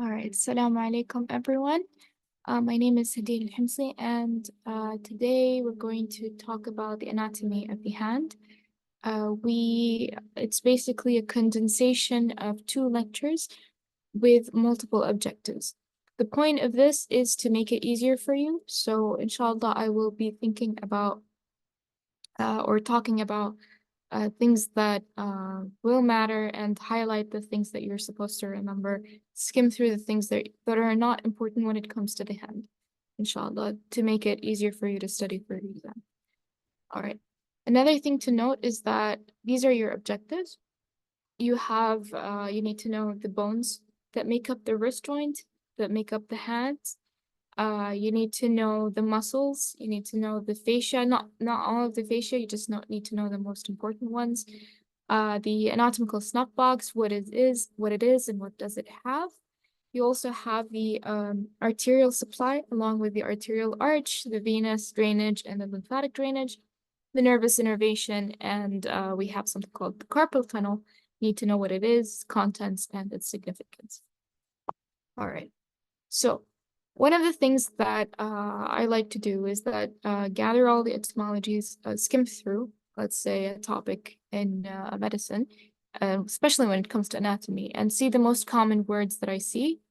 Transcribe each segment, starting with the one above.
All right, Assalamu alaikum, everyone. My name is Hadeel Alhemsi, and today we're going to talk about the anatomy of the hand. It's basically a condensation of two lectures with multiple objectives. The point of this is to make it easier for you. So, inshallah, I will be thinking about or talking about things that will matter and highlight the things that you're supposed to remember. Skim through the things that are not important when it comes to the hand, inshallah, to make it easier for you to study for your exam. All right. Another thing to note is that these are your objectives. You need to know the bones that make up the wrist joint, that make up the hands. You need to know the muscles. You need to know the fascia. Not all of the fascia. You just need to know the most important ones. The anatomical snuff box, what it is, and what does it have. You also have the arterial supply, along with the arterial arch, the venous drainage, and the lymphatic drainage, the nervous innervation, and we have something called the carpal tunnel. You need to know what it is, contents, and its significance. All right. So one of the things that I like to do is that gather all the etymologies, skim through, let's say, a topic in medicine, especially when it comes to anatomy, and see the most common words that I see.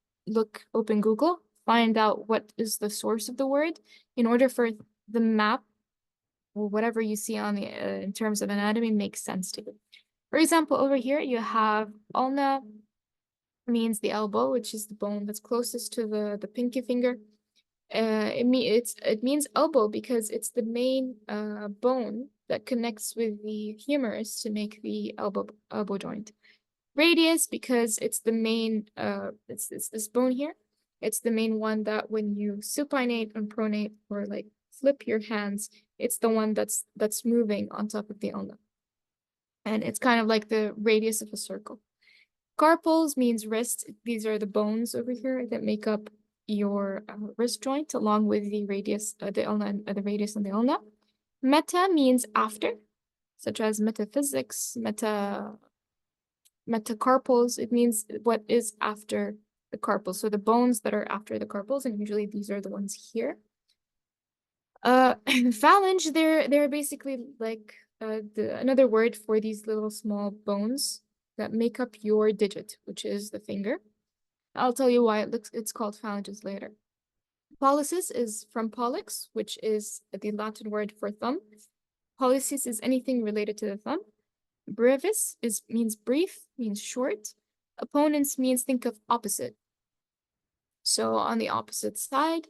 Open Google, find out what is the source of the word in order for the map or whatever you see on the in terms of anatomy makes sense to you. For example, over here you have ulna means the elbow, which is the bone that's closest to the pinky finger. It means elbow because it's the main bone that connects with the humerus to make the elbow joint. Radius because it's the main it's this bone here. It's the main one that when you supinate and pronate or like flip your hands, it's the one that's moving on top of the ulna. And it's kind of like the radius of a circle. Carpals means wrist. These are the bones over here that make up your wrist joint, along with the radius, the ulna, the radius and the ulna. Meta means after, such as metaphysics, metacarpals. It means what is after the carpals. So the bones that are after the carpals, and usually these are the ones here. Phalange, they're basically like another word for these little small bones that make up your digit, which is the finger. I'll tell you why it's called phalanges later. Pollicis is from pollux, which is the Latin word for thumb. Pollicis is anything related to the thumb. Brevis means brief, means short. Opponents means think of opposite. So on the opposite side,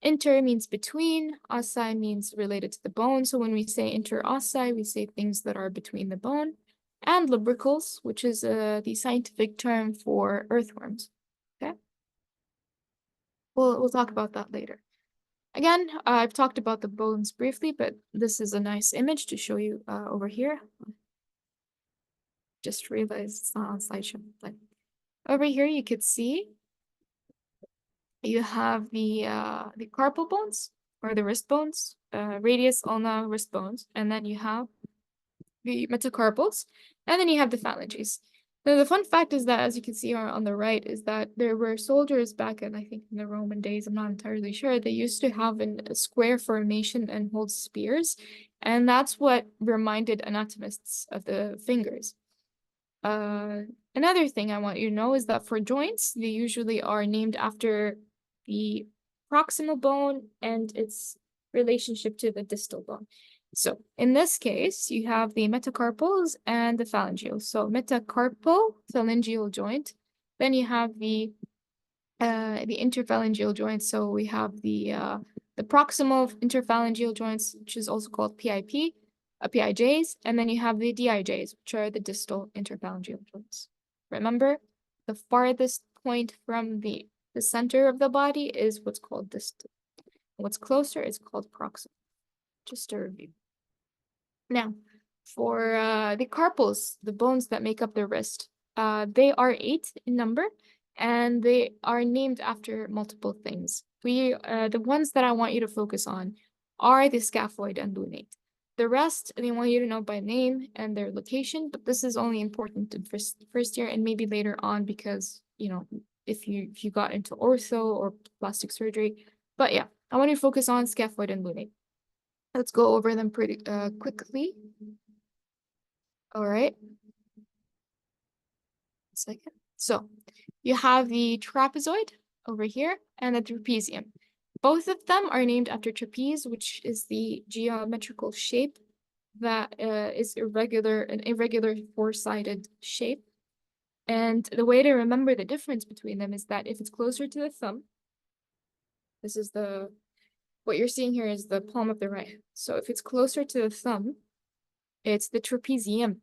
inter means between, ossi means related to the bone. So when we say interossi, we say things that are between the bone. And lubricals, which is the scientific term for earthworms. Okay. We'll talk about that later. Again, I've talked about the bones briefly, but this is a nice image to show you over here. Just realized it's not on slideshow. But over here, you could see you have the carpal bones or the wrist bones, radius, ulna, wrist bones, and then you have the metacarpals, and then you have the phalanges. Now, the fun fact is that, as you can see on the right, is that there were soldiers back in, I think, in the Roman days, I'm not entirely sure, they used to have a square formation and hold spears, and that's what reminded anatomists of the fingers. Another thing I want you to know is that for joints, they usually are named after the proximal bone and its relationship to the distal bone. So in this case, you have the metacarpals and the phalangeal. So metacarpal phalangeal joint. Then you have the interphalangeal joint. So we have the proximal interphalangeal joints, which is also called PIP, PIJs, and then you have the DIJs, which are the distal interphalangeal joints. Remember, the farthest point from the center of the body is what's called distal. What's closer is called proximal. Just a review. Now, for the carpals, the bones that make up the wrist, they are 8 in number, and they are named after multiple things. The ones that I want you to focus on are the scaphoid and lunate. The rest, they want you to know by name and their location, but this is only important in first year and maybe later on because, if you got into ortho or plastic surgery. But yeah, I want to focus on scaphoid and lunate. Let's go over them pretty quickly. All right. Second. So you have the trapezoid over here and the trapezium. Both of them are named after trapeze, which is the geometrical shape that is an irregular four-sided shape. And the way to remember the difference between them is that if it's closer to the thumb, this is what you're seeing here is the palm of the right hand. So if it's closer to the thumb, it's the trapezium.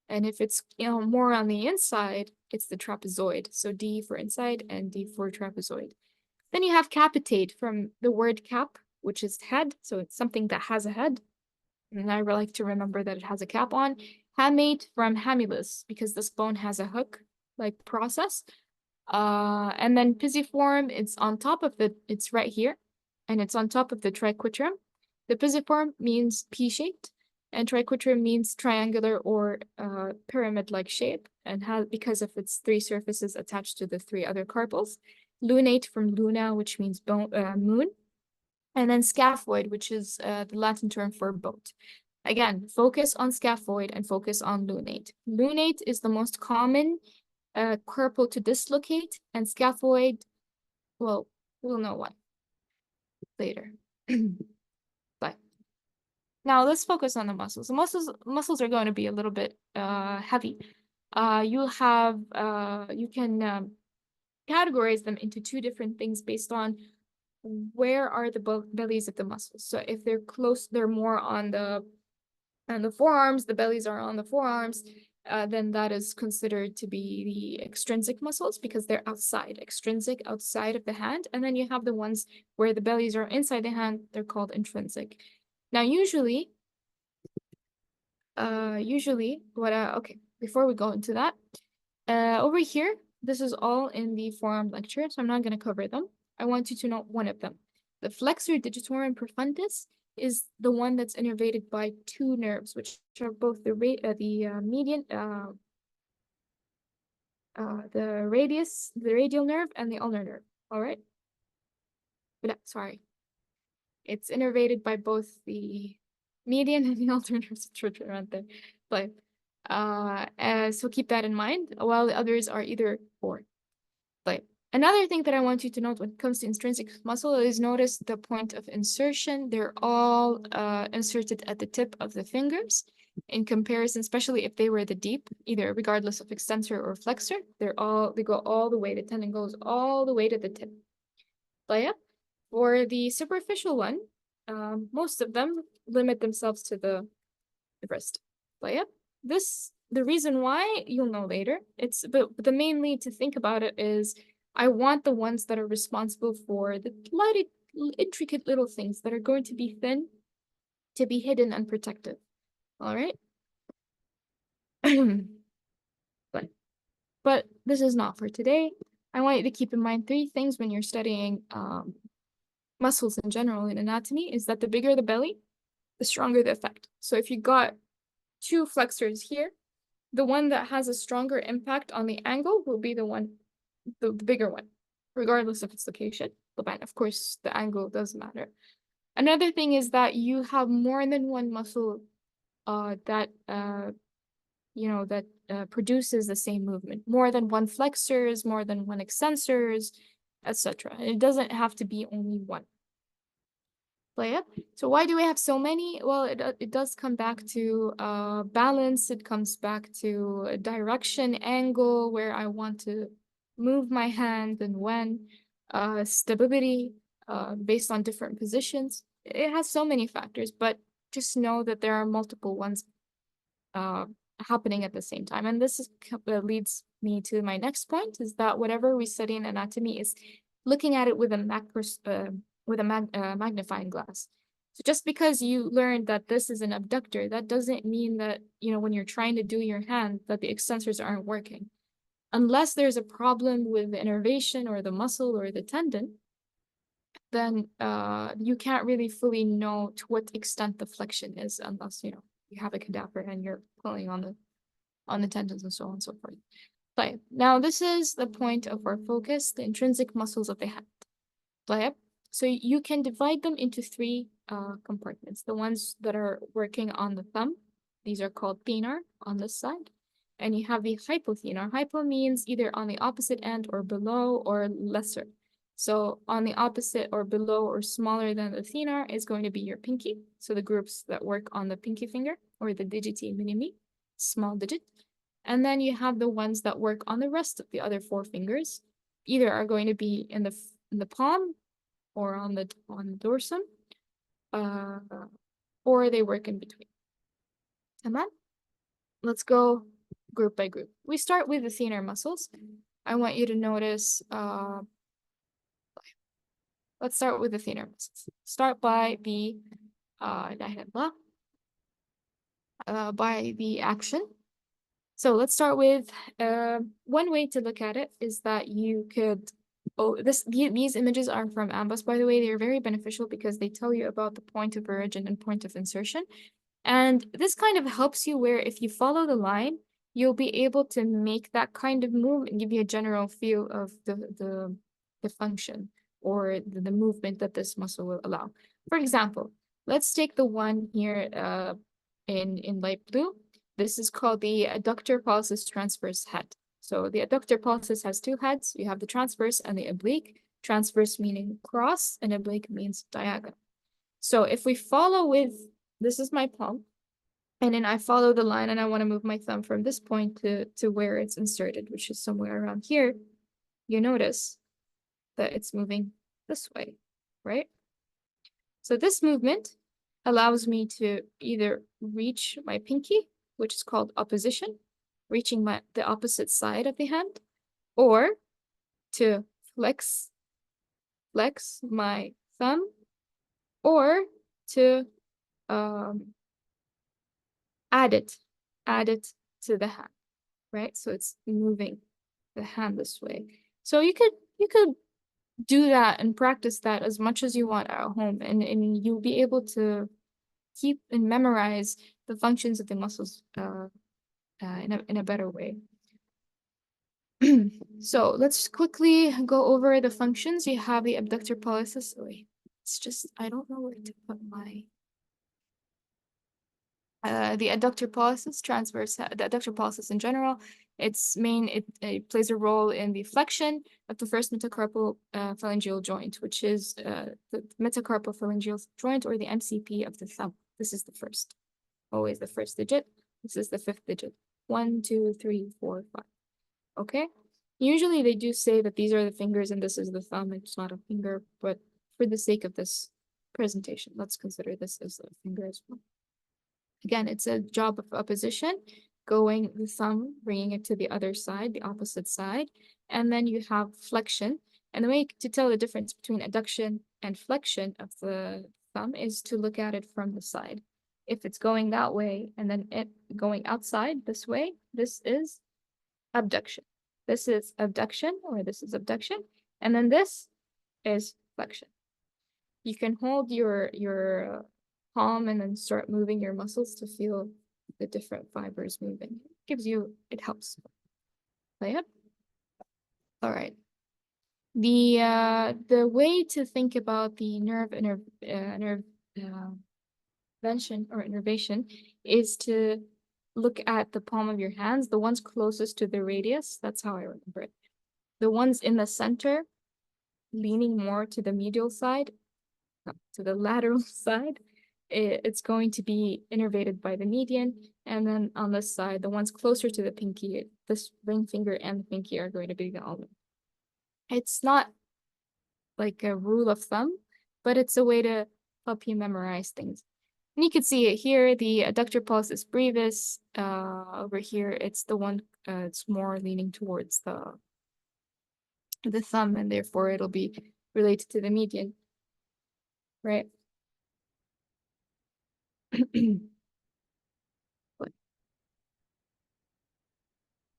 And if it's more on the inside, it's the trapezoid. So D for inside and D for trapezoid. Then you have capitate from the word cap, which is head. So it's something that has a head. And I like to remember that it has a cap on. Hamate from hamulus, because this bone has a hook-like process. And then pisiform, it's on top of it's right here, and it's on top of the triquetrum. The pisiform means P-shaped, and triquetrum means triangular or pyramid-like shape, and because of its three surfaces attached to the three other carpals. Lunate from luna, which means moon, and then scaphoid, which is the Latin term for boat. Again, focus on scaphoid and focus on lunate. Lunate is the most common carpal to dislocate, and scaphoid, well, we'll know why later. But now let's focus on the muscles. The muscles are going to be a little bit heavy. You can categorize them into two different things based on where are the bellies of the muscles. So if they're close, they're more on the forearms, the bellies are on the forearms, then that is considered to be the extrinsic muscles because they're extrinsic outside of the hand. And then you have the ones where the bellies are inside the hand, they're called intrinsic. Now, usually, okay, before we go into that, over here, this is all in the forearm lecture, so I'm not going to cover them. I want you to know one of them. The flexor digitorum profundus is the one that's innervated by two nerves, which are both the radial nerve and the ulnar nerve. All right. But sorry, it's innervated by both the median and the ulnar nerves. Right there, but so keep that in mind. While the others are either or. But another thing that I want you to note when it comes to intrinsic muscle is notice the point of insertion. They're all inserted at the tip of the fingers. In comparison, especially if they were the deep, either regardless of extensor or flexor, they go all the way. The tendon goes all the way to the tip. But yeah, for the superficial one, most of them limit themselves to the wrist. But yeah, the reason why you'll know later. But the main need to think about it is I want the ones that are responsible for the intricate little things that are going to be thin, to be hidden and protected. All right. But this is not for today. I want you to keep in mind three things when you're studying muscles in general in anatomy is that the bigger the belly, the stronger the effect. So if you got two flexors here, the one that has a stronger impact on the angle will be the bigger one, regardless of its location. But of course, the angle does matter. Another thing is that you have more than one muscle that produces the same movement. More than one flexors, more than one extensors, etc. It doesn't have to be only one. But yeah, so why do we have so many? Well, it does come back to balance. It comes back to direction, angle, where I want to move my hand and when, stability, based on different positions. It has so many factors, but just know that there are multiple ones happening at the same time. And this leads me to my next point, is that whatever we study in anatomy is looking at it with a magnifying glass. So just because you learned that this is an abductor, that doesn't mean that, when you're trying to do your hand, that the extensors aren't working. Unless there's a problem with the innervation or the muscle or the tendon, then you can't really fully know to what extent the flexion is unless, you have a cadaver and you're pulling on the tendons and so on and so forth. طيب, now this is the point of our focus, the intrinsic muscles of the hand. طيب. So you can divide them into three compartments. The ones that are working on the thumb, these are called thenar on this side. And you have the hypothenar. Hypo means either on the opposite end or below or lesser. So on the opposite or below or smaller than the thenar is going to be your pinky. So the groups that work on the pinky finger or the digiti minimi, small digit. And then you have the ones that work on the rest of the other four fingers. Either are going to be in the palm or on the dorsum, or they work in between. تمام? Let's go group by group. We start with the thenar muscles. I want you to notice, let's start with the thenar muscles. Start by the by the action. So let's start with one way to look at it is that you could these images are from Ambos, by the way. They're very beneficial because they tell you about the point of origin and point of insertion. And this kind of helps you where if you follow the line, you'll be able to make that kind of move and give you a general feel of the function or the movement that this muscle will allow. For example, let's take the one here in light blue. This is called the adductor pollicis transverse head. So the adductor pollicis has two heads. You have the transverse and the oblique. Transverse meaning cross and oblique means diagonal. So if we follow with, this is my palm, and then I follow the line and I want to move my thumb from this point to where it's inserted, which is somewhere around here, you notice that it's moving this way, right? So this movement allows me to either reach my pinky, which is called opposition, reaching the opposite side of the hand, or to flex my thumb, or to add it to the hand, right? So it's moving the hand this way. So you could do that and practice that as much as you want at home, and you'll be able to keep and memorize the functions of the muscles in a better way. So let's quickly go over the functions. You have the abductor pollicis. Wait, it's just, I don't know where to put my the adductor pollicis transverse, the adductor pollicis in general, it plays a role in the flexion of the first metacarpal phalangeal joint, which is the metacarpal phalangeal joint, or the MCP of the thumb. This is the first, always the first digit. This is the fifth digit. 1, 2, 3, 4, 5. Okay. Usually they do say that these are the fingers and this is the thumb. It's not a finger, but for the sake of this presentation, let's consider this as a finger as well. Again, it's a job of opposition, going the thumb, bringing it to the other side, the opposite side, and then you have flexion. And the way to tell the difference between adduction and flexion of the thumb is to look at it from the side. If it's going that way and then it going outside this way, this is abduction. This is abduction, or this is abduction, and then this is flexion. You can hold your palm and then start moving your muscles to feel the different fibers moving. It helps. Play it. All right. The way to think about the nerve intervention or innervation is to look at the palm of your hands, the ones closest to the radius. That's how I remember it. The ones in the center, leaning more to the medial side, to the lateral side, it's going to be innervated by the median. And then on this side, the ones closer to the pinky, this ring finger and the pinky are going to be the ulnar. It's not like a rule of thumb, but it's a way to help you memorize things. And you can see it here, the adductor pollicis brevis. Over here, it's the one, it's more leaning towards the thumb, and therefore it'll be related to the median, right?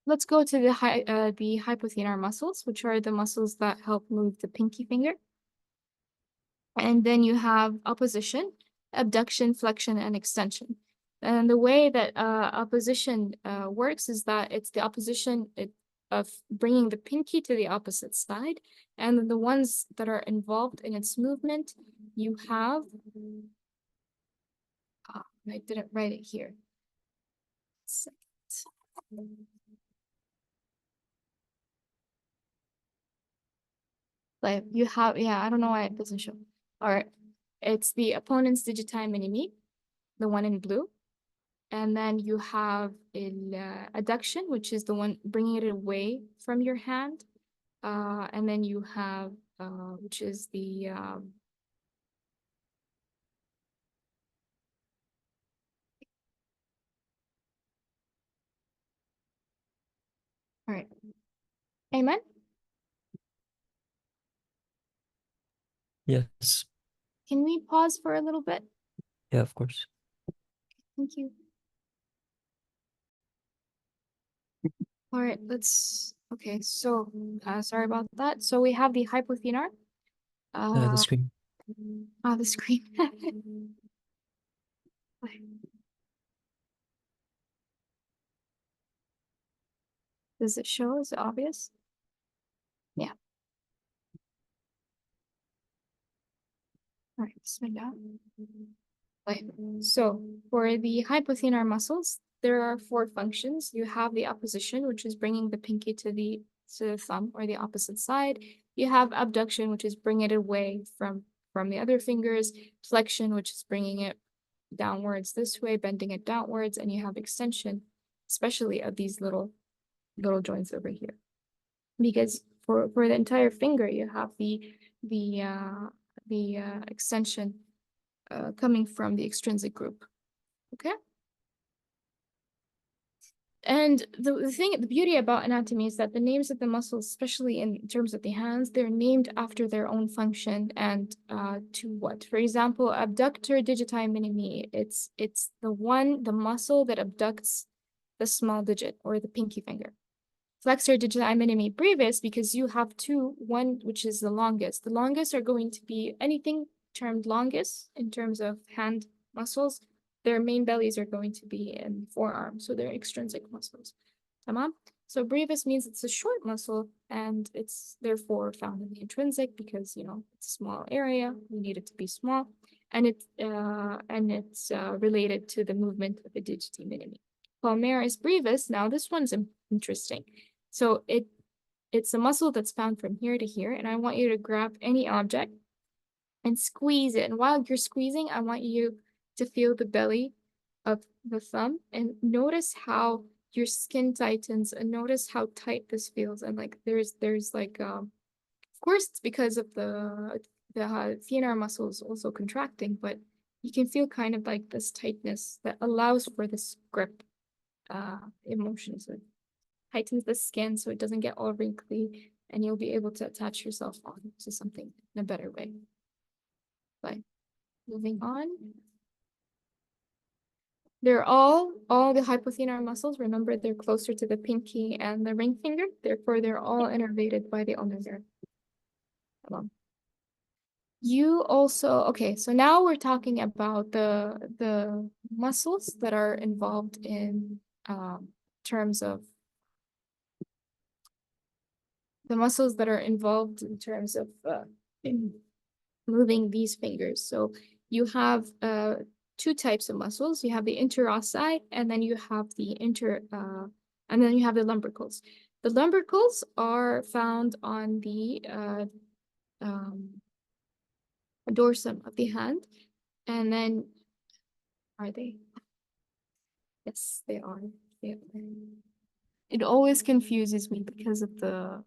Let's go to the hypothenar muscles, which are the muscles that help move the pinky finger. And then you have opposition, abduction, flexion, and extension. And the way that opposition works is that it's the opposition, of bringing the pinky to the opposite side. And then the ones that are involved in its movement, you have, I didn't write it here. Second. Like you have, yeah, I don't know why it doesn't show. All right, it's the opponent's digitime minimi, the one in blue. And then you have adduction, which is the one bringing it away from your hand. And then you have, which is the, all right. Amen. Yes. Can we pause for a little bit? Yeah, of course. Thank you. All right, okay, so sorry about that. So we have the hypothenar. The screen. The screen. Does it show? Is it obvious? Yeah. All right, bismillah. Right. So for the hypothenar muscles, there are 4 functions. You have the opposition, which is bringing the pinky to the thumb or the opposite side. You have abduction, which is bringing it away from the other fingers. Flexion, which is bringing it downwards this way, bending it downwards, and you have extension, especially of these little joints over here. Because for the entire finger, you have the extension coming from the extrinsic group. Okay. And the beauty about anatomy is that the names of the muscles, especially in terms of the hands, they're named after their own function and to what. For example, abductor digiti minimi, it's the muscle that abducts the small digit or the pinky finger. Flexor digiti minimi brevis, because you have one which is the longest. The longest are going to be anything termed longest in terms of hand muscles. Their main bellies are going to be in the forearm, so they're extrinsic muscles. Tamam? So brevis means it's a short muscle, and it's therefore found in the intrinsic because, it's a small area. You need it to be small, and it's related to the movement of the digiti minimi. Palmaris brevis. Now this one's interesting. So it's a muscle that's found from here to here, and I want you to grab any object and squeeze it. And while you're squeezing, I want you to feel the belly of the thumb and notice how your skin tightens and notice how tight this feels. And like there's like of course it's because of the thenar muscles also contracting, but you can feel kind of like this tightness that allows for this grip emotion. So it tightens the skin so it doesn't get all wrinkly, and you'll be able to attach yourself on to something in a better way. But moving on. They're all the hypothenar muscles. Remember, they're closer to the pinky and the ring finger. Therefore, they're all innervated by the ulnar nerve. You also, okay, so now we're talking about the muscles that are involved in terms of in moving these fingers. So you have 2 types of muscles. You have the interossi, and then you have the lumbricals. The lumbricals are found on the dorsum of the hand, and then are they? Yes, they are. It always confuses me because of the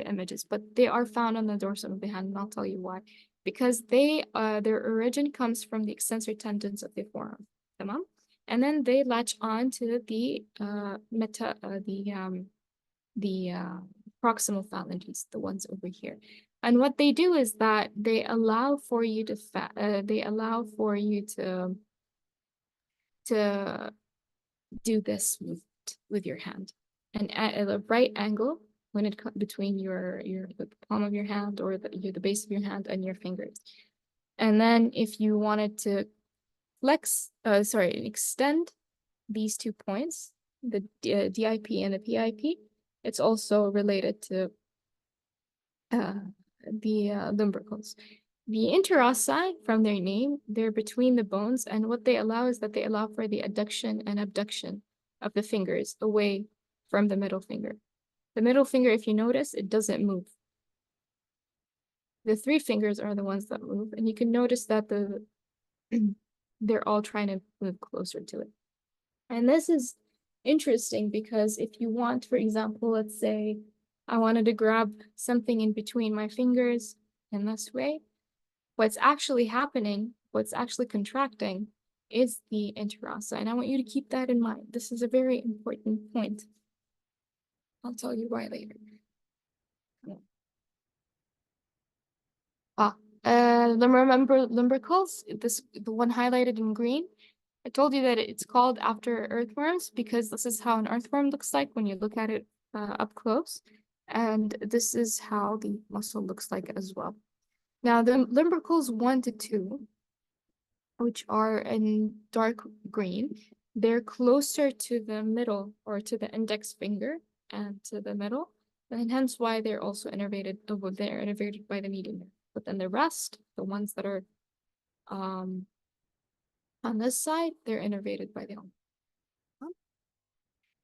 images, but they are found on the dorsum of the hand, and I'll tell you why. Because their origin comes from the extensor tendons of the forearm, tamam? And then they latch on to the proximal phalanges, the ones over here. And what they do is that they allow for you to do this movement with your hand, and at a right angle when it comes between the palm of your hand or the base of your hand and your fingers. And then if you wanted to extend these 2 points, the DIP and the PIP, It's also related to the lumbricals. The interossi, from their name, they're between the bones, and what they allow is that they allow for the adduction and abduction of the fingers away from the middle finger. The middle finger, if you notice, it doesn't move. The three fingers are the ones that move, and you can notice that they're all trying to move closer to it. And this is interesting because if you want, for example, let's say I wanted to grab something in between my fingers in this way, what's actually happening, what's actually contracting is the interossi. And I want you to keep that in mind. This is a very important point. I'll tell you why later. Remember lumbricals? The one highlighted in green. I told you that it's called after earthworms because this is how an earthworm looks like when you look at it up close. And this is how the muscle looks like as well. Now, the lumbricals 1 to 2, which are in dark green, they're closer to the middle or to the index finger and to the middle, and hence why they're also innervated. They're innervated by the median nerve. But then the rest, the ones that are on this side, they're innervated by the ulna.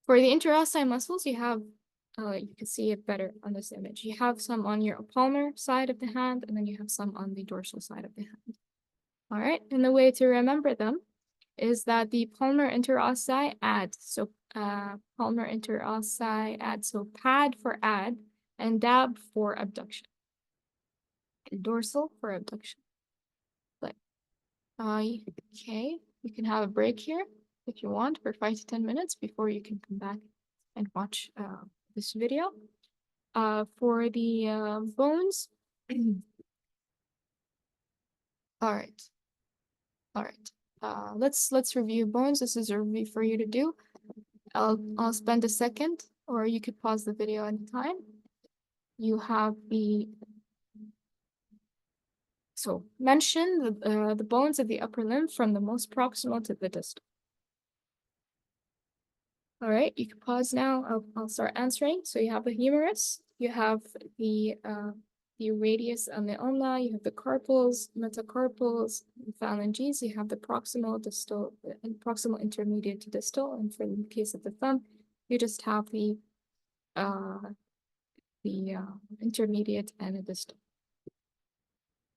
For the interosseous muscles, you have, you can see it better on this image. You have some on your palmar side of the hand, and then you have some on the dorsal side of the hand. All right, and the way to remember them is that the palmar interossei add. So palmar interossei add. So pad for add and dab for abduction. And dorsal for abduction. But okay, you can have a break here if you want for 5 to 10 minutes before you can come back and watch this video. For the bones. All right. All right. Let's review bones. This is a review for you to do. I'll spend a second, or you could pause the video anytime. You have so mention the bones of the upper limb from the most proximal to the distal. All right, you can pause now. I'll start answering. So you have the humerus, you have the radius on the ulna, you have the carpals, metacarpals, phalanges, you have the proximal, distal, and proximal intermediate to distal, and for the case of the thumb, you just have the intermediate and a distal.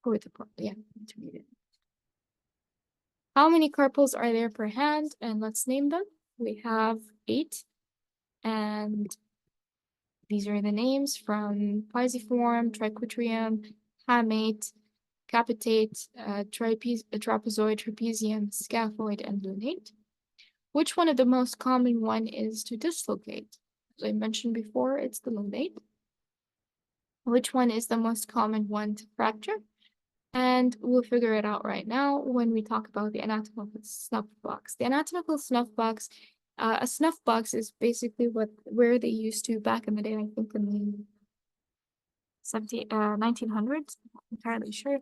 Or the intermediate. How many carpals are there per hand? And let's name them. We have 8, and these are the names from pisiform, triquetrium, hamate, capitate, trapezoid, trapezium, scaphoid, and lunate. Which one of the most common one is to dislocate? As I mentioned before, it's the lunate. Which one is the most common one to fracture? And we'll figure it out right now when we talk about the anatomical snuff box. The anatomical snuff box, a snuff box is basically where they used to back in the day, I think in the 1900s, I'm not entirely sure.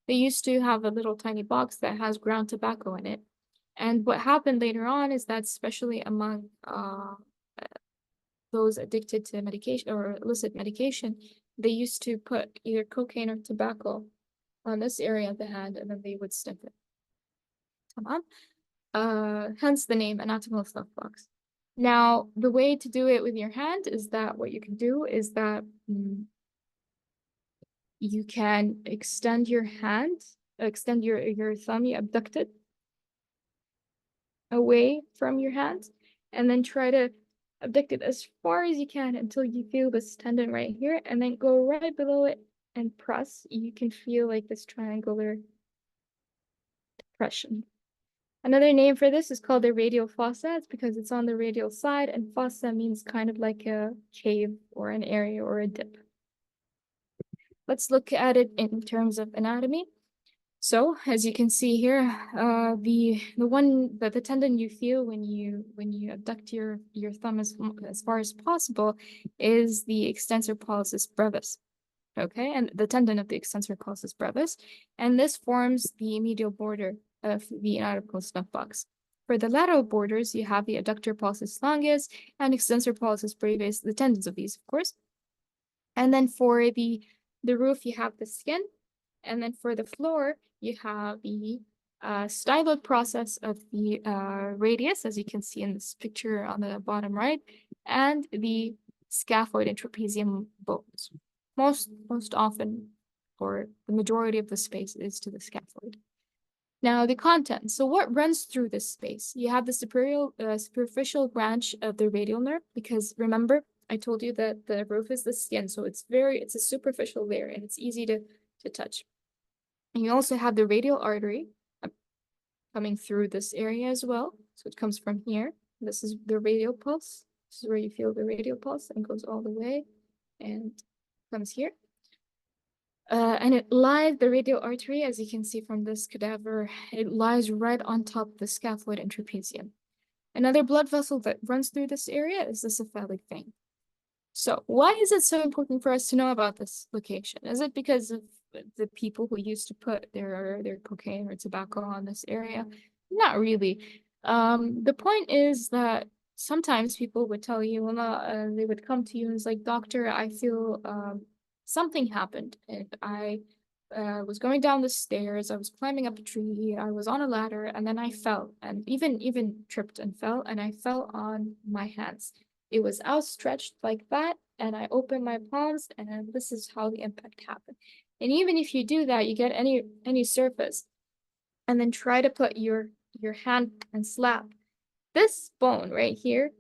They used to have a little tiny box that has ground tobacco in it. And what happened later on is that, especially among those addicted to medication or illicit medication, they used to put either cocaine or tobacco on this area of the hand, and then they would sniff it. Hence the name anatomical snuff box. Now, the way to do it with your hand is that what you can do is that you can extend your hand, extend your thumb, you abduct it away from your hand, and then try to abduct it as far as you can until you feel this tendon right here, and then go right below it and press. You can feel like this triangular depression. Another name for this is called the radial fossa. It's because it's on the radial side, and fossa means kind of like a cave or an area or a dip. Let's look at it in terms of anatomy. So, as you can see here, the tendon you feel when you abduct your thumb as far as possible is the extensor pollicis brevis. Okay, and the tendon of the extensor pollicis brevis, and this forms the medial border of the anatomical snuff box. For the lateral borders, you have the adductor pollicis longus and extensor pollicis brevis, the tendons of these, of course. And then for the roof, you have the skin. And then for the floor, you have the styloid process of the radius, as you can see in this picture on the bottom right, and the scaphoid and trapezium bones. Most often, or the majority of the space is to the scaphoid. Now, the content. So what runs through this space? You have the superficial branch of the radial nerve, because remember, I told you that the roof is the skin, so it's a superficial layer and it's easy to touch. And you also have the radial artery coming through this area as well. So it comes from here. This is the radial pulse. This is where you feel the radial pulse and goes all the way and comes here. And the radial artery, as you can see from this cadaver, it lies right on top of the scaphoid and trapezium. Another blood vessel that runs through this area is the cephalic vein. So why is it so important for us to know about this location? Is it because of the people who used to put their cocaine or tobacco on this area? Not really. The point is that sometimes people would tell you, they would come to you and it's like, doctor, I feel something happened and I was going down the stairs, I was climbing up a tree, I was on a ladder, and then I fell and even tripped and fell, and I fell on my hands. It was outstretched like that, and I opened my palms, and this is how the impact happened. And even if you do that, you get any surface, and then try to put your hand and slap. This bone right here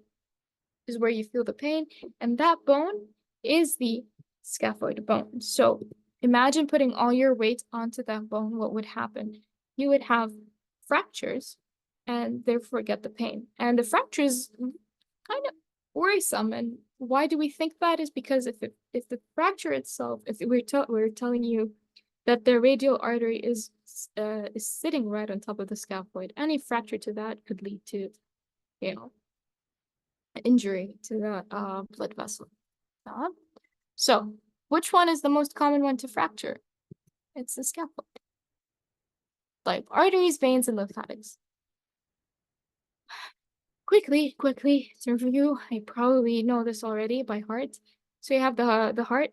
is where you feel the pain, and that bone is the scaphoid bone. So imagine putting all your weight onto that bone, what would happen? You would have fractures and therefore get the pain. And the fractures kind of worrisome. And why do we think that? Is because if the fracture itself, if we're telling you that the radial artery is sitting right on top of the scaphoid, any fracture to that could lead to, injury to that blood vessel. So which one is the most common one to fracture? It's the scaphoid. Like arteries, veins, and lymphatics. Quickly to review, I probably know this already by heart. So you have the heart,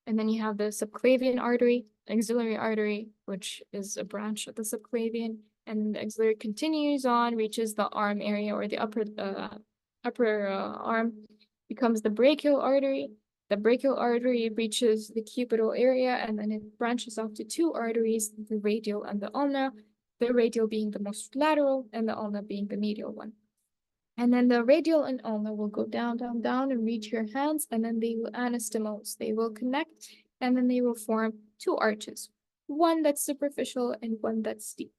and then you have the subclavian artery, axillary artery, which is a branch of the subclavian, and the axillary continues on, reaches the arm area or the upper arm, becomes the brachial artery. The brachial artery reaches the cubital area, and then it branches off to two arteries, the radial and the ulna, the radial being the most lateral and the ulna being the medial one. And then the radial and ulna will go down, down, down and reach your hands, and then they will anastomose. They will connect, and then they will form two arches, one that's superficial and one that's deep.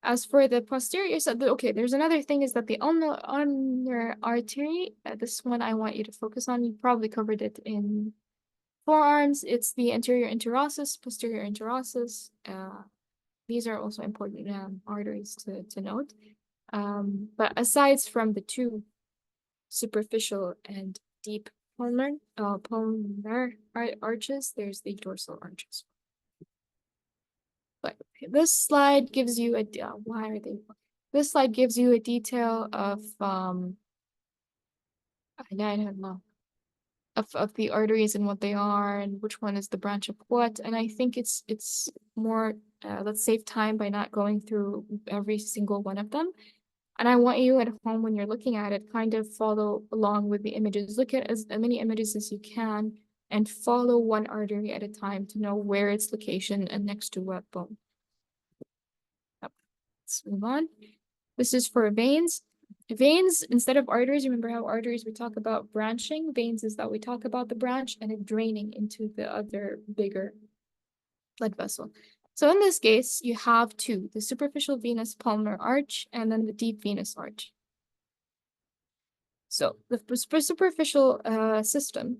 As for the posterior side, okay, there's another thing is that the ulnar artery, this one I want you to focus on. You probably covered it in forearms. It's the anterior interosseous, posterior interosseous. These are also important arteries to note. But aside from the two superficial and deep pulmonar arches, there's the dorsal arches. But this slide gives you a This slide gives you a detail of I don't know of the arteries and what they are and which one is the branch of what. And I think it's more let's save time by not going through every single one of them. And I want you at home when you're looking at it, kind of follow along with the images. Look at as many images as you can and follow one artery at a time to know where its location and next to what bone. Let's move on. This is for veins. Veins, instead of arteries, remember how arteries we talk about branching? Veins is that we talk about the branch and it draining into the other bigger blood vessel. So in this case, you have two, the superficial venous palmar arch and then the deep venous arch. So the superficial system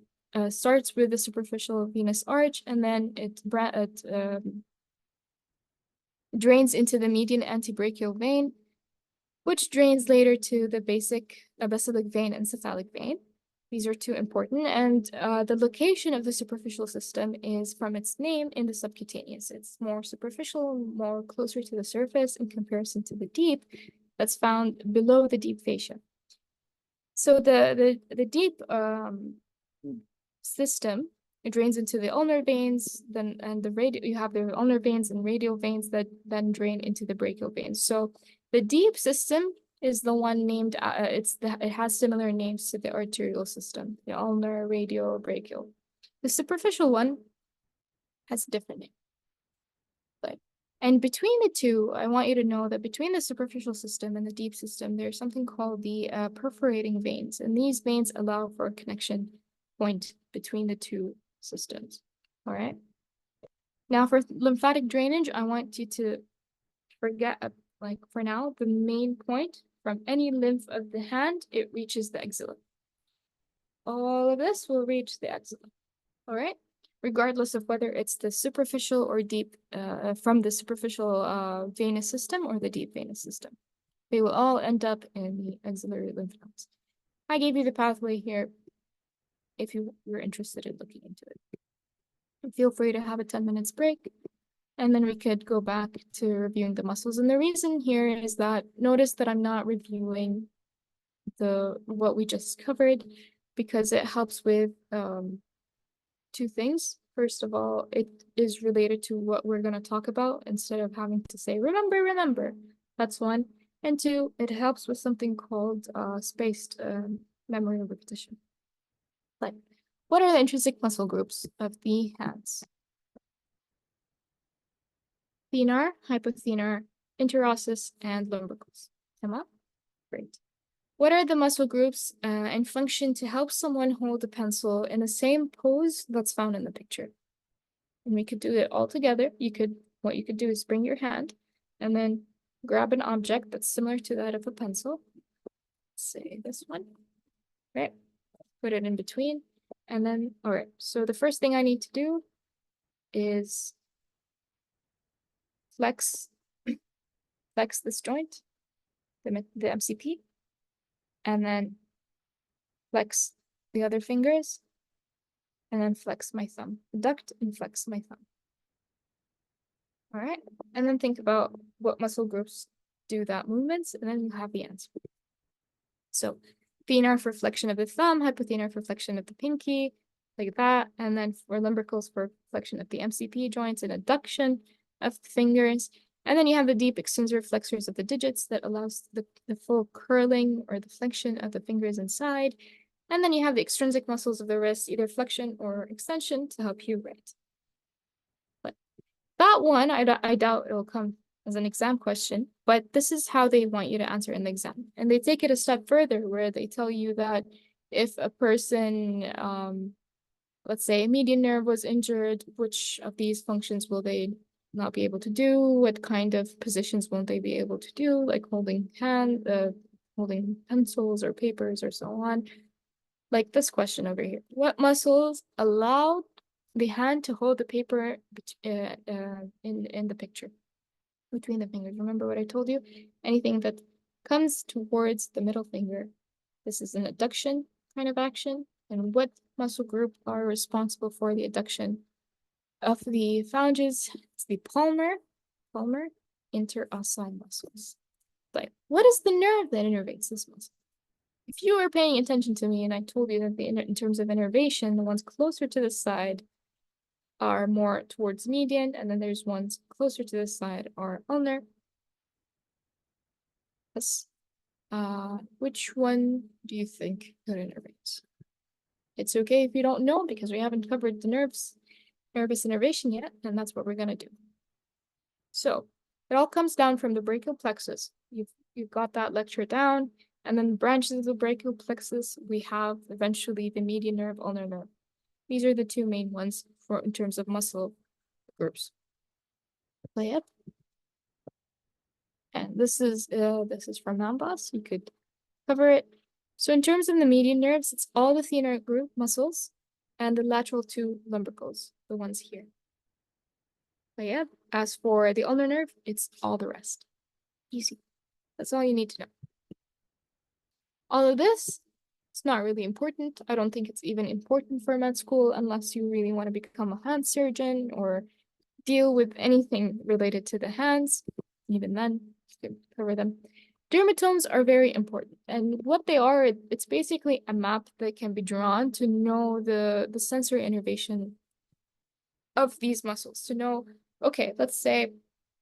starts with the superficial venous arch, and then it drains into the median antebrachial vein, which drains later to the basic basilic vein and cephalic vein. These are two important, and the location of the superficial system is from its name in the subcutaneous. It's more superficial, more closer to the surface in comparison to the deep that's found below the deep fascia. So the deep system, it drains into the ulnar veins, you have the ulnar veins and radial veins that then drain into the brachial veins. So the deep system is the one named, it has similar names to the arterial system, the ulnar, radial, brachial. The superficial one has a different name. And between the two, I want you to know that between the superficial system and the deep system, there's something called the perforating veins. And these veins allow for a connection point between the two systems. All right. Now for lymphatic drainage, I want you to forget, like for now, the main point. From any lymph of the hand, it reaches the axilla. All of this will reach the axilla. All right. Regardless of whether it's the superficial or deep, from the superficial venous system or the deep venous system. They will all end up in the axillary lymph nodes. I gave you the pathway here if you're interested in looking into it. And feel free to have a 10 minutes break, and then we could go back to reviewing the muscles. And the reason here is that notice that I'm not reviewing what we just covered because it helps with two things. First of all, it is related to what we're going to talk about instead of having to say, remember. That's one. And two, it helps with something called spaced memory of repetition. Like, what are the intrinsic muscle groups of the hands? Thenar, hypothenar, interosseous, and lumbricals. Come up? Great. What are the muscle groups and function to help someone hold a pencil in the same pose that's found in the picture? And we could do it all together. What you could do is bring your hand and then grab an object that's similar to that of a pencil. Say this one, right? Put it in between. And then, all right, so the first thing I need to do is flex this joint, the MCP, and then flex the other fingers, and then flex my thumb. Adduct and flex my thumb. All right, and then think about what muscle groups do that movements, and then you have the answer. So thenar for flexion of the thumb, hypothenar for flexion of the pinky, like that, and then for lumbricals for flexion of the MCP joints and adduction of the fingers. And then you have the deep extensor flexors of the digits that allows the full curling or the flexion of the fingers inside. And then you have the extrinsic muscles of the wrist, either flexion or extension, to help you write. But that one, I doubt it'll come as an exam question, but this is how they want you to answer in the exam. And they take it a step further where they tell you that if a person, let's say a median nerve was injured, which of these functions will they not be able to do? What kind of positions won't they be able to do? Like holding pencils or papers or so on. Like this question over here. What muscles allow the hand to hold the paper in the picture between the fingers? Remember what I told you? Anything that comes towards the middle finger. This is an adduction kind of action. And what muscle group are responsible for the adduction of the phalanges? It's the palmar interossei muscles. Like, what is the nerve that innervates this muscle? If you were paying attention to me and I told you that in terms of innervation, the ones closer to the side are more towards median, and then there's ones closer to the side are ulnar. Yes. Which one do you think that innervates? It's okay if you don't know because we haven't covered the nervous innervation yet, and that's what we're gonna do. So it all comes down from the brachial plexus. You've got that lecture down, and then branches of the brachial plexus, we have eventually the median nerve, ulnar nerve. These are the two main ones in terms of muscle groups. Play up. And this is from Mambas. You could cover it. So in terms of the median nerves, it's all the thenar group muscles and the lateral two lumbricals, the ones here. But yeah, as for the ulnar nerve, it's all the rest. Easy. That's all you need to know. All of this It's not really important. I don't think it's even important for med school unless you really want to become a hand surgeon or deal with anything related to the hands. Even then, you can cover them. Dermatomes are very important. And what they are, it's basically a map that can be drawn to know the sensory innervation of these muscles, to know, okay, let's say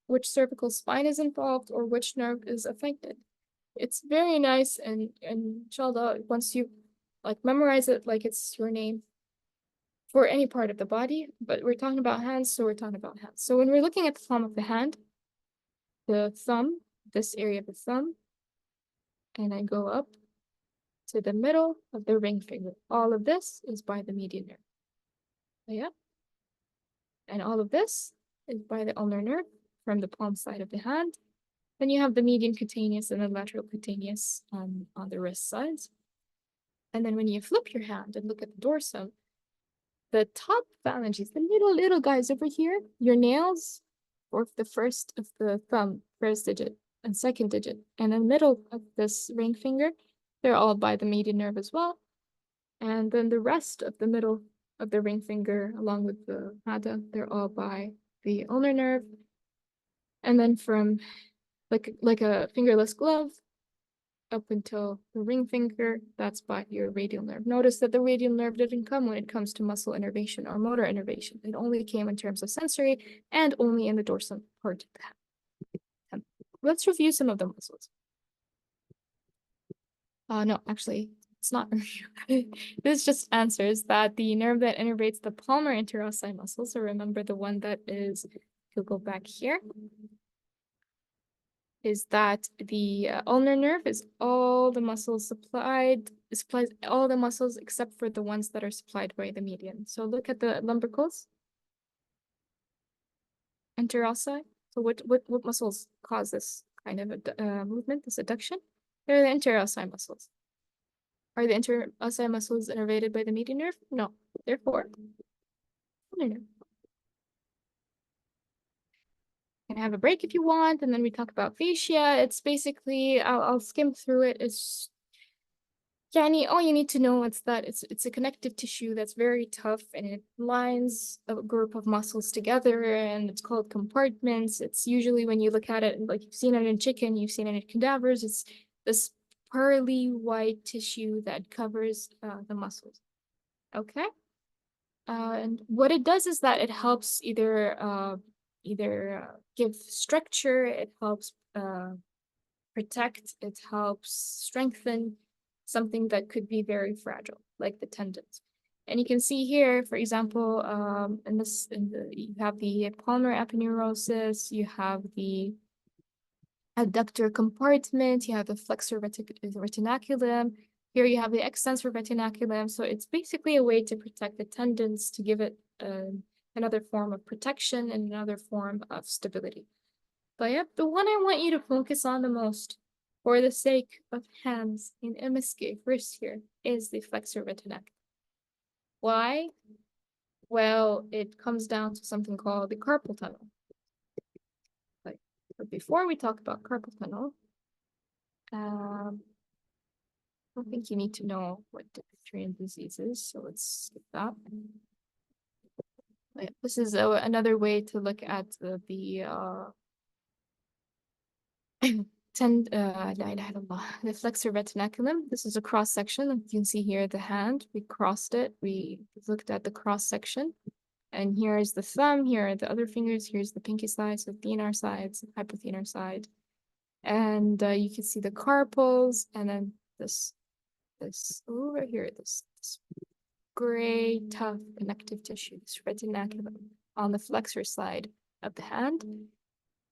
which cervical spine is involved or which nerve is affected. It's very nice, and inshallah, once you like memorize it like it's your name for any part of the body, but we're talking about hands, so we're talking about hands. So when we're looking at the palm of the hand, the thumb, this area of the thumb, and I go up to the middle of the ring finger. All of this is by the median nerve. Yeah. And all of this is by the ulnar nerve from the palm side of the hand. Then you have the median cutaneous and the lateral cutaneous on the wrist sides. And then when you flip your hand and look at the dorsum, the top phalanges, the little guys over here, your nails, or the first of the thumb, first digit and second digit, and in the middle of this ring finger, they're all by the median nerve as well. And then the rest of the middle of the ring finger, along with the hada, they're all by the ulnar nerve. And then from like a fingerless glove up until the ring finger, that's by your radial nerve. Notice that the radial nerve didn't come when it comes to muscle innervation or motor innervation. It only came in terms of sensory and only in the dorsum part of the hand. Let's review some of the muscles. No, actually, it's not. This just answers that the nerve that innervates the palmar interosseous muscle. So remember the one that is, you'll go back here, is that the ulnar nerve is all the muscles supplies all the muscles except for the ones that are supplied by the median. So look at the lumbricals, interosseous. So what muscles cause this kind of a movement, this adduction? They're the interosseous muscles. Are the interosseous muscles innervated by the median nerve? No, therefore, ulnar nerve. You can have a break if you want, and then we talk about fascia. It's basically, I'll skim through it. It's all you need to know is that it's a connective tissue that's very tough, and it lines a group of muscles together, and it's called compartments. It's usually, when you look at it, like you've seen it in chicken, you've seen it in cadavers, it's this pearly white tissue that covers the muscles. Okay? And what it does is that it helps either give structure, it helps protect, it helps strengthen something that could be very fragile, like the tendons. And you can see here, for example, you have the palmar aponeurosis, you have the adductor compartment, you have the flexor retinaculum. Here you have the extensor retinaculum. So it's basically a way to protect the tendons, to give it another form of protection and another form of stability. But yep, the one I want you to focus on the most, for the sake of hands in MSK first year, is the flexor retinaculum. Why? Well, it comes down to something called the carpal tunnel. But before we talk about carpal tunnel, I don't think you need to know what Dipteran disease is, so let's skip that. But this is another way to look at the the flexor retinaculum. This is a cross section. You can see here the hand. We crossed it. We looked at the cross section. And here is the thumb. Here are the other fingers. Here's the pinky side, so thenar sides, hypothenar side. And you can see the carpals, and then this over here, this gray, tough connective tissue, this retinaculum on the flexor side of the hand.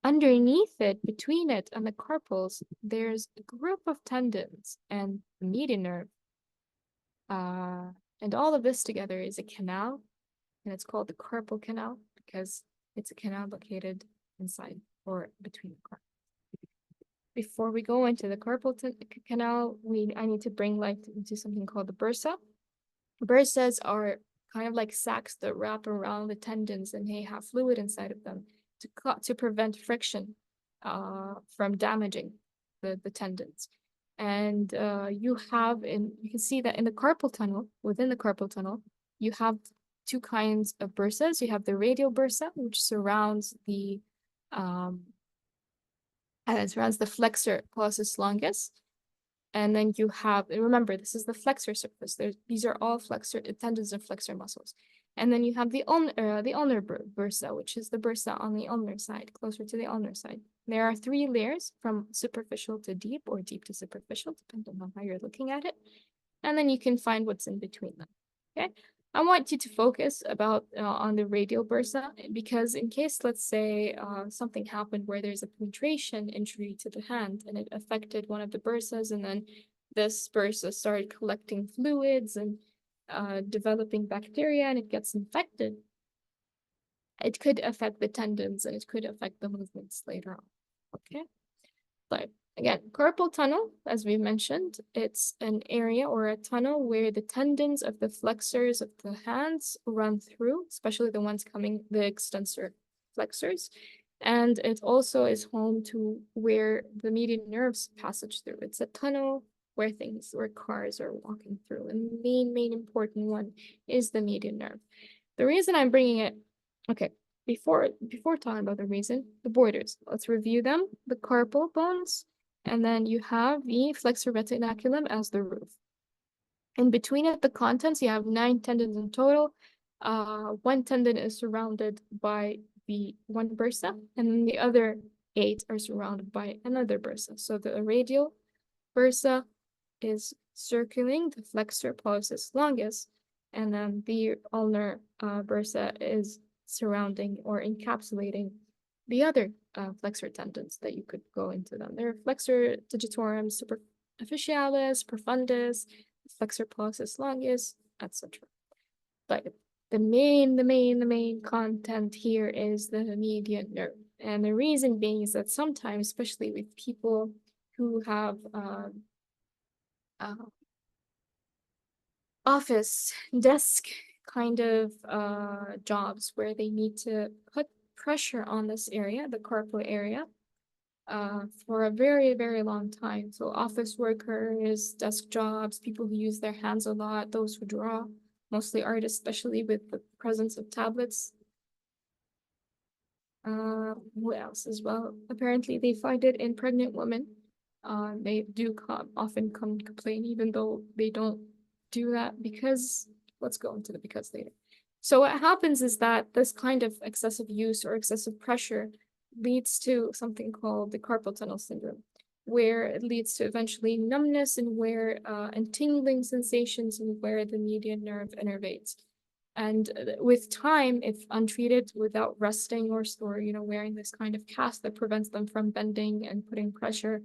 Underneath it, between it and the carpals, there's a group of tendons and the median nerve. And all of this together is a canal, and it's called the carpal canal because it's a canal located inside or between the carpals. Before we go into the carpal canal, I need to bring light into something called the bursa. Bursas are kind of like sacs that wrap around the tendons, and they have fluid inside of them to prevent friction from damaging the tendons. And you can see that in the carpal tunnel, within the carpal tunnel, you have two kinds of bursas. You have the radial bursa, which surrounds the flexor pollicis longus. And then you have, remember, this is the flexor surface. These are all flexor tendons and flexor muscles. And then you have the ulnar bursa, which is the bursa on the ulnar side, closer to the ulnar side. There are three layers, from superficial to deep, or deep to superficial, depending on how you're looking at it. And then you can find what's in between them. Okay. I want you to focus on the radial bursa, because in case, let's say, something happened where there's a penetration injury to the hand and it affected one of the bursas, and then this bursa started collecting fluids and developing bacteria, and it gets infected, it could affect the tendons and it could affect the movements later on. Okay. But again, carpal tunnel, as we mentioned, it's an area or a tunnel where the tendons of the flexors of the hands run through, especially the ones the extensor flexors. And it also is home to where the median nerves passage through. It's a tunnel where cars are walking through. And the main important one is the median nerve. The reason I'm bringing it, okay, before talking about the reason, the borders, let's review them. The carpal bones, and then you have the flexor retinaculum as the roof. In between it, the contents, you have 9 tendons in total. One tendon is surrounded by the one bursa, and then the other 8 are surrounded by another bursa. So the radial bursa is circling the flexor pollicis longus, and then the ulnar bursa is surrounding or encapsulating the other flexor tendons that you could go into them. They're flexor digitorum superficialis, profundus, flexor pollicis longus, etc. But the main content here is the median nerve. And the reason being is that sometimes, especially with people who have office desk kind of jobs where they need to put pressure on this area, the carpal area, for a very long time. So office workers, desk jobs, people who use their hands a lot, those who draw, mostly artists, especially with the presence of tablets. What else as well? Apparently they find it in pregnant women. They do often come complain, even though they don't do that, because let's go into the because later. So what happens is that this kind of excessive use or excessive pressure leads to something called the carpal tunnel syndrome, where it leads to eventually numbness and tingling sensations and where the median nerve innervates. And with time, if untreated without resting or wearing this kind of cast that prevents them from bending and putting pressure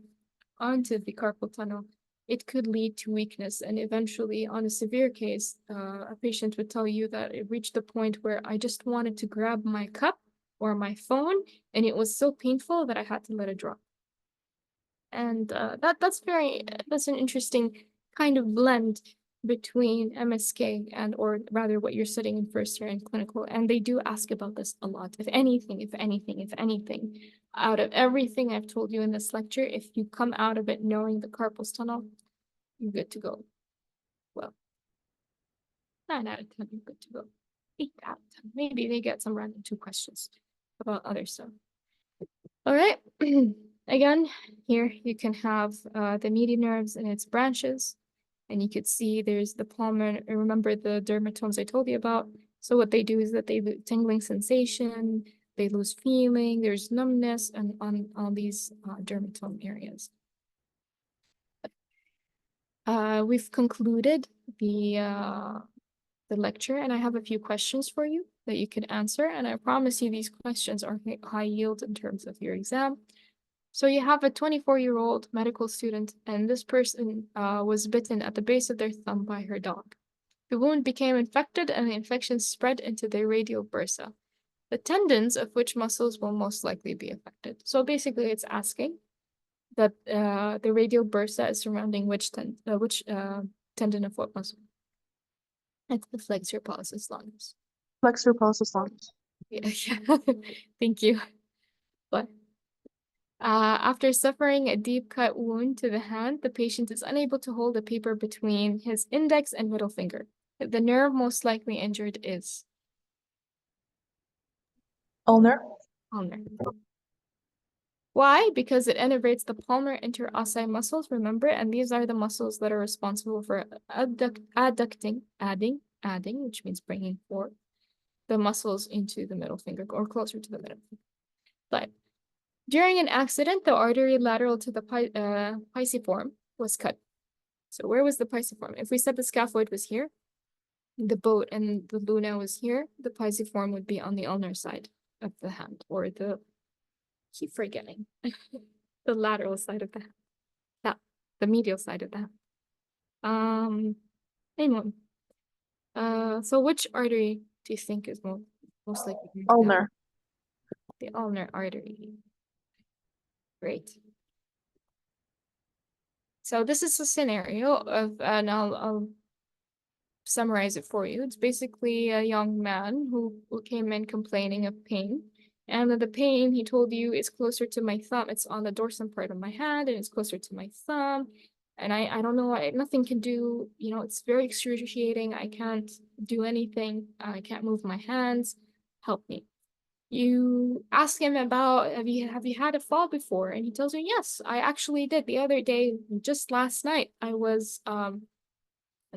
onto the carpal tunnel, it could lead to weakness. And eventually, on a severe case, a patient would tell you that it reached the point where I just wanted to grab my cup or my phone, and it was so painful that I had to let it drop. And that's an interesting kind of blend between MSK or rather what you're studying in first year in clinical. And they do ask about this a lot. If anything, out of everything I've told you in this lecture, if you come out of it knowing the carpal tunnel, you're good to go. Well, 9 out of 10, you're good to go. 8 out of 10. Maybe they get some random 2 questions about other stuff. All right. Again, here you can have the median nerves and its branches. And you could see there's the palmar, remember the dermatomes I told you about. So what they do is that they lose tingling sensation, they lose feeling, there's numbness and on these dermatome areas. We've concluded the lecture, and I have a few questions for you that you can answer. And I promise you these questions are high yield in terms of your exam. So you have a 24-year-old medical student, and this person was bitten at the base of their thumb by her dog. The wound became infected, and the infection spread into the radial bursa, the tendons of which muscles will most likely be affected. So basically, it's asking that the radial bursa is surrounding which tendon of what muscle? It's the flexor pollicis longus. Flexor pollicis longus. Yeah, thank you. But After suffering a deep cut wound to the hand, the patient is unable to hold the paper between his index and middle finger. The nerve most likely injured is Ulnar. ulnar. Why? Because it innervates the palmar interosseous muscles, remember, and these are the muscles that are responsible for adding, which means bringing forth the muscles into the middle finger or closer to the middle finger. But during an accident, the artery lateral to the pisiform was cut. So where was the pisiform? If we said the scaphoid was here, the boat and the luna was here, the pisiform would be on the ulnar side of the hand, or the, keep forgetting, the lateral side of the hand. That, the medial side of the hand. Anyone. So which artery do you think is most likely to be Ulnar. the ulnar artery? Great. So this is a scenario of, and I'll summarize it for you. It's basically a young man who came in complaining of pain. And the pain, he told you, is closer to my thumb. It's on the dorsum part of my hand, and it's closer to my thumb. And I don't know, nothing can do, you know, it's very excruciating. I can't do anything. I can't move my hands. Help me. You ask him about, have you had a fall before? And he tells you, yes, I actually did. The other day, just last night, I was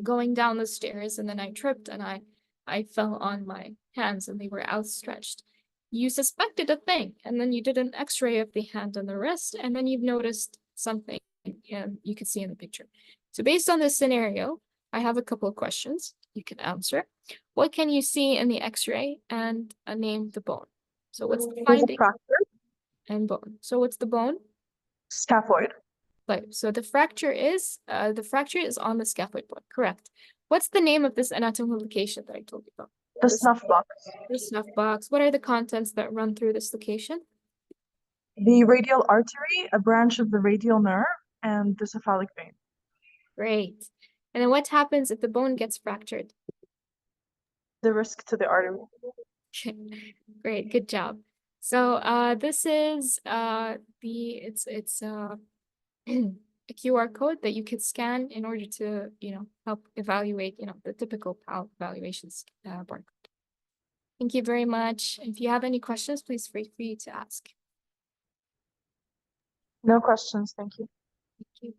going down the stairs and then I tripped and I fell on my hands and they were outstretched. You suspected a thing, and then you did an x-ray of the hand and the wrist, and then you've noticed something and you could see in the picture. So based on this scenario, I have a couple of questions you can answer. What can you see in the x-ray, and name the bone? So what's the There's a finding? fracture. And bone. So what's the bone? Scaphoid. Right. So the fracture is on the scaphoid bone. Correct. What's the name of this anatomical location that I told you about? The snuff box. The snuff box. What are the contents that run through this location? The radial artery, a branch of the radial nerve, and the cephalic vein. Great. And then what happens if the bone gets fractured? The risk to the artery. Great, good job. So this is it's a QR code that you could scan in order to, you know, help evaluate, you know, the typical PAL evaluations barcode. Thank you very much. If you have any questions, please feel free to ask. No questions, thank you. Thank you.